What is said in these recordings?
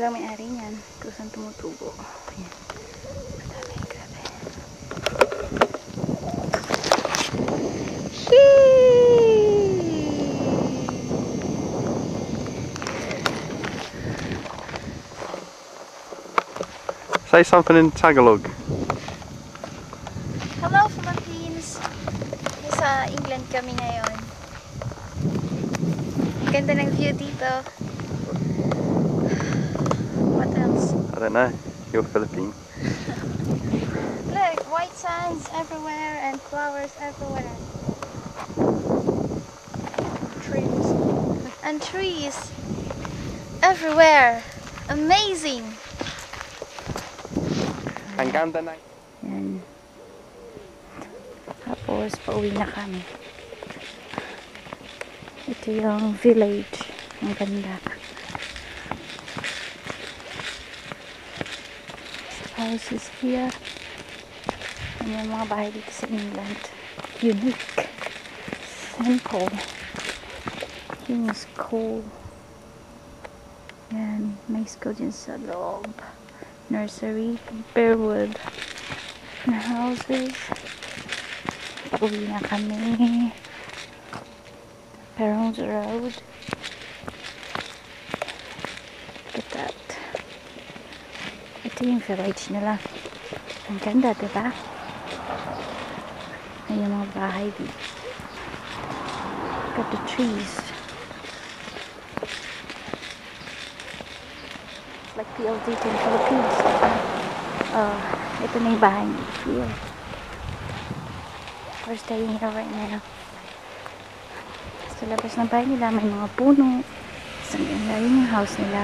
Walang may-ari niyan. Kusang tumutubo. Ayan. Madami, grabe. Say something in Tagalog. Hello Philippines! Sa England kami ngayon. Ang ganda ng view dito. What else? I don't know. You're Philippine. Look, white sands everywhere and flowers everywhere. Trees. And trees everywhere. Amazing! Ang ganda na. Yan. Tapos, pauwi na kami. Ito yung village. Ang ganda. Houses here. Yan yung mga bahay dito sa England. Unique. Simple. Yun is cool. Yan. May school din sa loob. Nursery. Bearwood. Na houses. Pauwi na kami. Perons Road. Look at that. Ito yung village nila. Ang ganda, diba? Ayan yung mga bahay dito. Look at the trees. It's like PLD in the Philippines. Ito na yung bahay nila. We're staying here right now. Sa labas ng bahay nila, may mga puno. Sa ganda yung house nila.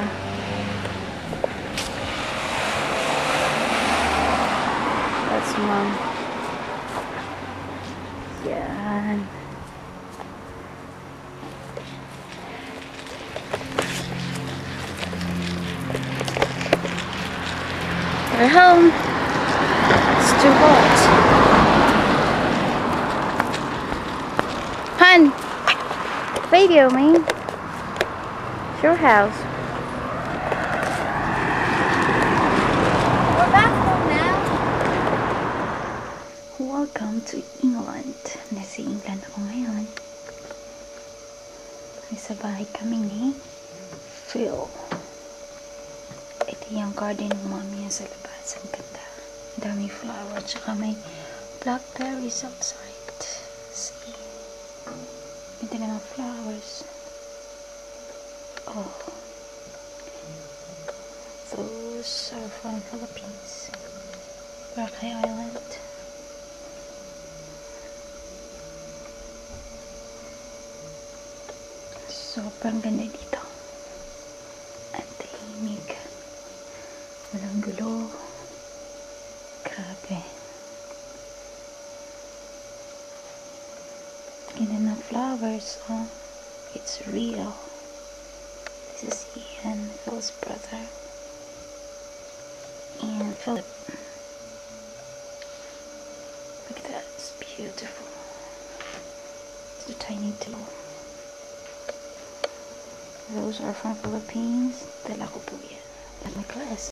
That's mom. Yan. We're home. It's too hot. Hun! Radio me. It's your house. We're back home now. Welcome to England. Nasa England ako ngayon. Nasa bahay kami ni Phil. Ito yung garden ng mami niya sa labas. Ang ganda. Daming flower. Tsaka may blackberries outside. See? Ganda ng flowers. Oh. Those are from Philippines. Boracay Island. Sobrang ganda dito. Ang tahimik. Walang gulo. Grabe. Ganda ng flowers, oh. It's real. This is Ian, Phil's brother. And Philip. Look at that, it's beautiful. It's a tiny tool. Those are from Philippines. Dala ko po yan. Let me class.